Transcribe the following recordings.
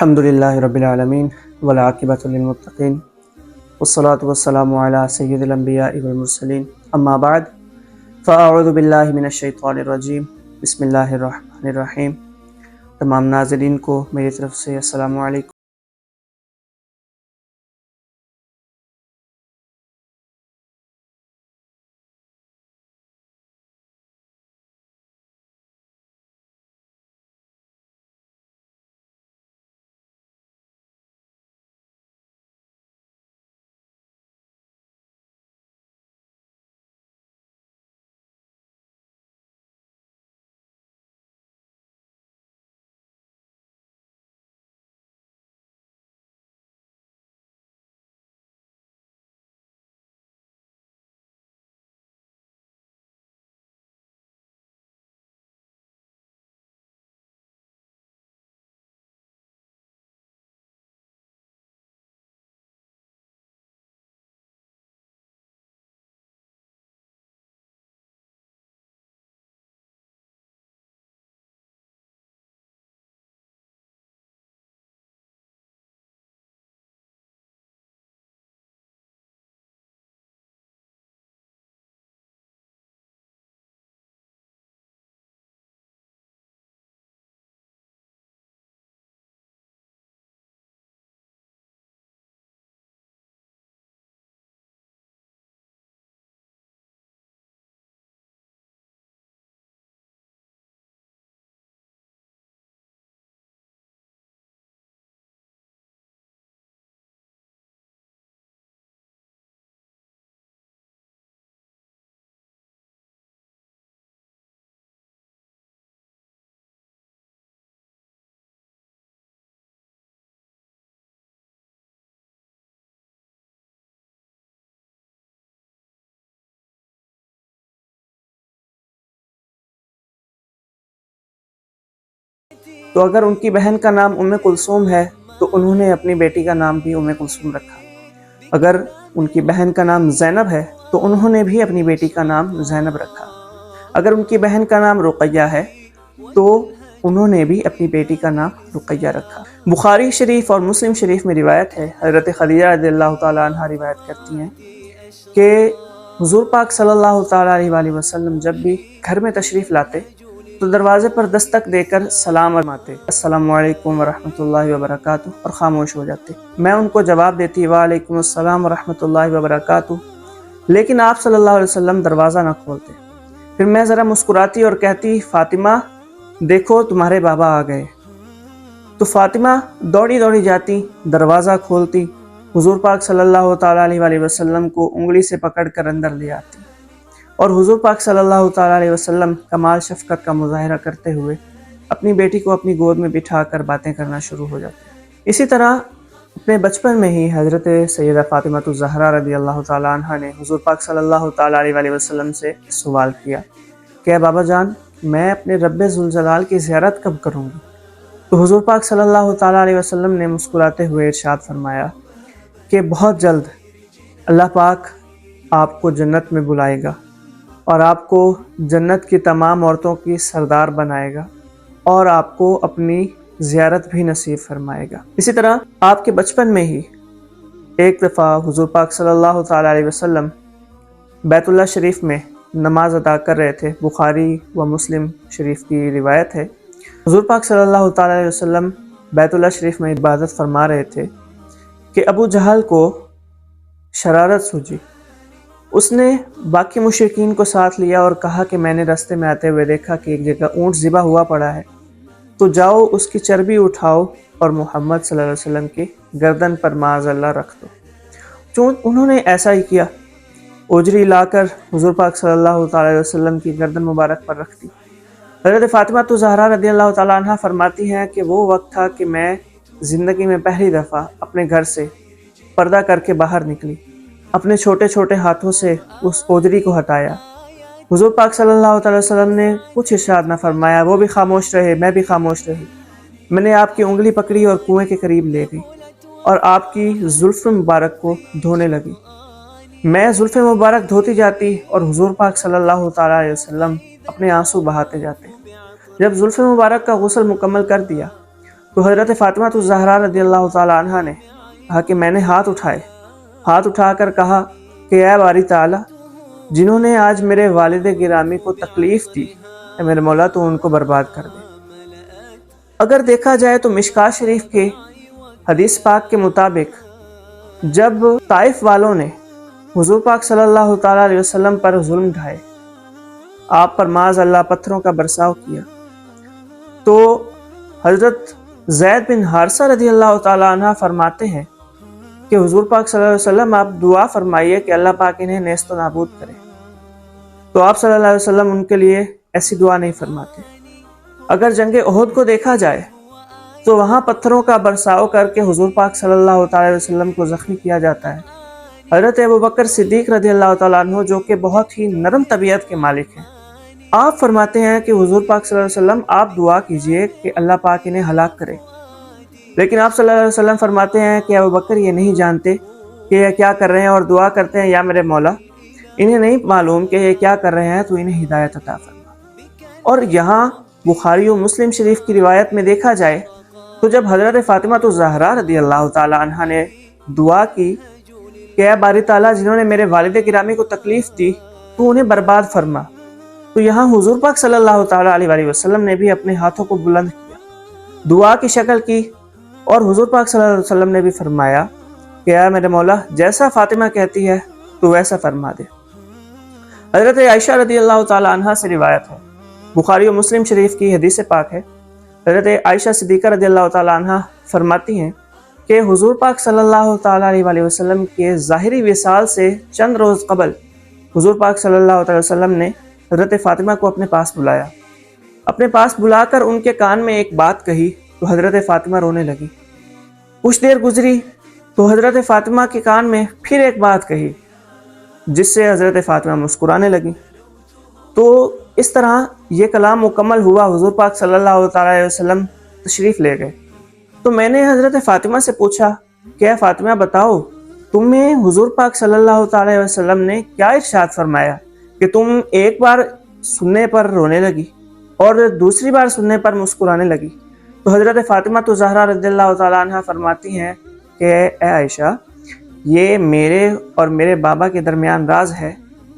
الحمدللہ رب العالمین والعاقبۃ للمتقین والصلاة والسلام علی سید الانبیاء والمرسلین اما بعد فاعوذ باللہ من الشیطان الرجیم بسم اللہ الرحمن الرحیم۔ تمام ناظرین کو میری طرف سے السلام علیکم۔ تو اگر ان کی بہن کا نام ام کلثوم ہے تو انہوں نے اپنی بیٹی کا نام بھی ام کلثوم رکھا۔ اگر ان کی بہن کا نام زینب ہے تو انہوں نے بھی اپنی بیٹی کا نام زینب رکھا۔ اگر ان کی بہن کا نام رقیہ ہے تو انہوں نے بھی اپنی بیٹی کا نام رقیہ رکھا۔ بخاری شریف اور مسلم شریف میں روایت ہے، حضرت خدیجہ رضی اللہ تعالیٰ عنہ روایت کرتی ہیں کہ حضور پاک صلی اللہ تعالیٰ علیہ وآلہ وسلم جب بھی گھر میں تشریف لاتے تو دروازے پر دستک دے کر سلام فرماتے، السلام علیکم ورحمۃ اللہ وبرکاتہ، اور خاموش ہو جاتے۔ میں ان کو جواب دیتی، وعلیکم السلام ورحمۃ اللہ وبرکاتہ، لیکن آپ صلی اللہ علیہ وسلم دروازہ نہ کھولتے۔ پھر میں ذرا مسکراتی اور کہتی، فاطمہ دیکھو تمہارے بابا آ گئے۔ تو فاطمہ دوڑی دوڑی جاتی، دروازہ کھولتی، حضور پاک صلی اللہ تعالیٰ علیہ وآلہ وسلم کو انگلی سے پکڑ کر اندر لے آتی، اور حضور پاک صلی اللہ تعالیٰ علیہ وسلم کمال شفقت کا مظاہرہ کرتے ہوئے اپنی بیٹی کو اپنی گود میں بٹھا کر باتیں کرنا شروع ہو جاتے ہیں۔ اسی طرح اپنے بچپن میں ہی حضرت سیدہ فاطمہ الزہرا رضی اللہ تعالیٰ عنہ نے حضور پاک صلی اللہ تعالیٰ علیہ وآلہ وسلم سے سوال کیا کہ بابا جان، میں اپنے رب ذوالجلال کی زیارت کب کروں گی؟ تو حضور پاک صلی اللہ تعالیٰ علیہ وسلم نے مسکراتے ہوئے ارشاد فرمایا کہ بہت جلد اللہ پاک آپ کو جنت میں بلائے گا اور آپ کو جنت کی تمام عورتوں کی سردار بنائے گا اور آپ کو اپنی زیارت بھی نصیب فرمائے گا۔ اسی طرح آپ کے بچپن میں ہی ایک دفعہ حضور پاک صلی اللہ تعالیٰ علیہ وسلم بیت اللہ شریف میں نماز ادا کر رہے تھے۔ بخاری و مسلم شریف کی روایت ہے، حضور پاک صلی اللہ تعالیٰ علیہ وسلم بیت اللہ شریف میں عبادت فرما رہے تھے کہ ابو جہل کو شرارت سوجی۔ اس نے باقی مشرکین کو ساتھ لیا اور کہا کہ میں نے راستے میں آتے ہوئے دیکھا کہ ایک جگہ اونٹ ذبح ہوا پڑا ہے، تو جاؤ اس کی چربی اٹھاؤ اور محمد صلی اللہ علیہ وسلم کی گردن پر معاذ اللہ رکھ دو۔ چون انہوں نے ایسا ہی کیا، اوجری لا کر حضور پاک صلی اللہ تعالیٰ علیہ وسلم کی گردن مبارک پر رکھ دی۔ حضرت فاطمہ الزہرا رضی اللہ تعالیٰ عنہ فرماتی ہیں کہ وہ وقت تھا کہ میں زندگی میں پہلی دفعہ اپنے گھر سے پردہ کر کے باہر نکلی، اپنے چھوٹے چھوٹے ہاتھوں سے اس اوجری کو ہٹایا۔ حضور پاک صلی اللہ تعالی وسلم نے کچھ ارشاد نہ فرمایا، وہ بھی خاموش رہے، میں بھی خاموش رہی۔ میں نے آپ کی انگلی پکڑی اور کنویں کے قریب لے گئی اور آپ کی زلف مبارک کو دھونے لگی۔ میں زلف مبارک دھوتی جاتی اور حضور پاک صلی اللہ تعالی علیہ وسلم اپنے آنسو بہاتے جاتے۔ جب زلف مبارک کا غسل مکمل کر دیا تو حضرت فاطمہ الزہرا رضی اللہ تعالی عنہ نے کہا کہ میں نے ہاتھ اٹھا کر کہا کہ اے باری تعالی، جنہوں نے آج میرے والد گرامی کو تکلیف دی، اے میرے مولا تو ان کو برباد کر دے۔ اگر دیکھا جائے تو مشکاۃ شریف کے حدیث پاک کے مطابق جب طائف والوں نے حضور پاک صلی اللہ تعالیٰ علیہ وسلم پر ظلم ڈھائے، آپ پر معاذ اللہ پتھروں کا برساؤ کیا، تو حضرت زید بن حارثہ رضی اللہ تعالیٰ عنہ فرماتے ہیں کہ حضور پاک صلی اللہ علیہ وسلم آپ دعا فرمائیے کہ اللہ پاک انہیں نیست و نابود کرے۔ تو آپ صلی اللہ علیہ وسلم ان کے لیے ایسی دعا نہیں فرماتے۔ اگر جنگ احد کو دیکھا جائے تو وہاں پتھروں کا برساؤ کر کے حضور پاک صلی اللہ تعالی وسلم کو زخمی کیا جاتا ہے۔ حضرت ابوبکر صدیق رضی اللہ تعالیٰ عنہ جو کہ بہت ہی نرم طبیعت کے مالک ہیں، آپ فرماتے ہیں کہ حضور پاک صلی اللہ علیہ وسلم آپ دعا کیجئے کہ اللہ پاک انہیں ہلاک کرے، لیکن آپ صلی اللہ علیہ وسلم فرماتے ہیں کہ ابوبکر یہ نہیں جانتے کہ یہ کیا کر رہے ہیں، اور دعا کرتے ہیں یا میرے مولا انہیں نہیں معلوم کہ یہ کیا کر رہے ہیں، تو انہیں ہدایت عطا فرما۔ اور یہاں بخاری و مسلم شریف کی روایت میں دیکھا جائے تو جب حضرت فاطمہ الزہرا رضی اللہ تعالی عنہ نے دعا کی کہ اے باری تعالیٰ، جنہوں نے میرے والد گرامی کو تکلیف دی تو انہیں برباد فرما، تو یہاں حضور پاک صلی اللہ تعالیٰ علیہ وسلم نے بھی اپنے ہاتھوں کو بلند کیا، دعا کی شکل کی، اور حضور پاک صلی اللہ علیہ وسلم نے بھی فرمایا کہ اے میرے مولا جیسا فاطمہ کہتی ہے تو ویسا فرما دے۔ حضرت عائشہ رضی اللہ تعالیٰ عنہ سے روایت ہے، بخاری و مسلم شریف کی حدیث پاک ہے، حضرت عائشہ صدیقہ رضی اللہ تعالیٰ عنہ فرماتی ہیں کہ حضور پاک صلی اللہ تعالیٰ علیہ وسلم کے ظاہری وصال سے چند روز قبل حضور پاک صلی اللہ تعالیٰ وسلم نے حضرت فاطمہ کو اپنے پاس بلایا، اپنے پاس بلا کر ان کے کان میں ایک بات کہی تو حضرت فاطمہ رونے لگی۔ کچھ دیر گزری تو حضرت فاطمہ کے کان میں پھر ایک بات کہی جس سے حضرت فاطمہ مسکرانے لگی۔ تو اس طرح یہ کلام مکمل ہوا، حضور پاک صلی اللہ تعالیٰ علیہ وسلم تشریف لے گئے۔ تو میں نے حضرت فاطمہ سے پوچھا کہ اے فاطمہ بتاؤ، تمہیں حضور پاک صلی اللہ تعالیٰ علیہ وسلم نے کیا ارشاد فرمایا کہ تم ایک بار سننے پر رونے لگی اور دوسری بار سننے پر مسکرانے لگی؟ تو حضرت فاطمہ الزہرا رضی اللہ تعالیٰ عنہ فرماتی ہیں کہ اے عائشہ، یہ میرے اور میرے بابا کے درمیان راز ہے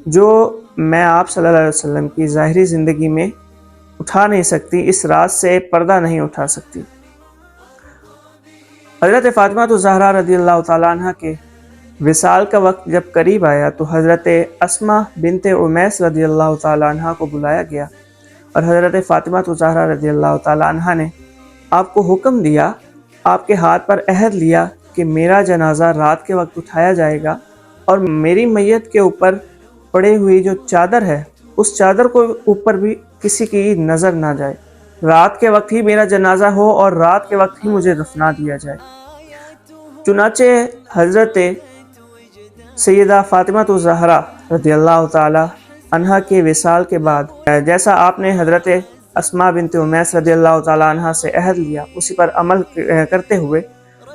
جو میں آپ صلی اللہ علیہ وسلم کی ظاہری زندگی میں اٹھا نہیں سکتی، اس راز سے پردہ نہیں اٹھا سکتی۔ حضرت فاطمہ الزہرا رضی اللہ تعالیٰ عنہ کے وصال کا وقت جب قریب آیا تو حضرت اسماء بنت امیس رضی اللہ تعالیٰ عنہ کو بلایا گیا، اور حضرت فاطمہ الزہرا رضی اللہ تعالیٰ عنہ نے آپ کو حکم دیا، آپ کے ہاتھ پر عہد لیا کہ میرا جنازہ رات کے وقت اٹھایا جائے گا، اور میری میت کے اوپر پڑی ہوئی جو چادر ہے اس چادر کو اوپر بھی کسی کی نظر نہ جائے، رات کے وقت ہی میرا جنازہ ہو اور رات کے وقت ہی مجھے دفنا دیا جائے۔ چنانچہ حضرت سیدہ فاطمہ الزہرا رضی اللہ تعالی عنہ کے وصال کے بعد جیسا آپ نے حضرت اسماء بنت امیس رضی اللہ تعالی عنہ سے عہد لیا، اسی پر عمل کرتے ہوئے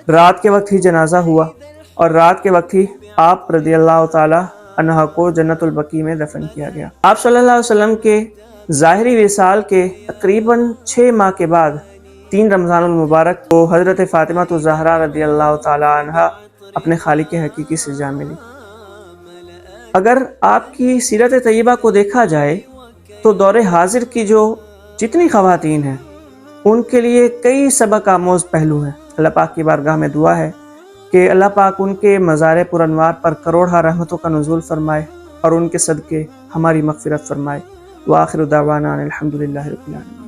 رات کے وقت ہی جنازہ ہوا، اور رات کے وقت ہی آپ رضی اللہ تعالی عنہ کو جنت البقیع میں دفن کیا گیا۔ آپ صلی اللہ علیہ وسلم کے ظاہری وصال کے تقریباً 6 ماہ کے بعد 3 رمضان المبارک کو حضرت فاطمہ الزہرا رضی اللہ تعالی عنہ اپنے خالق حقیقی سے جا ملی۔ اگر آپ کی سیرت طیبہ کو دیکھا جائے تو دور حاضر کی جو جتنی خواتین ہیں ان کے لیے کئی سبق آموز پہلو ہیں۔ اللہ پاک کی بارگاہ میں دعا ہے کہ اللہ پاک ان کے مزار پر انوار پر کروڑہ رحمتوں کا نزول فرمائے اور ان کے صدقے ہماری مغفرت فرمائے۔ وآخر دعوانا الحمدللہ رب العالمین۔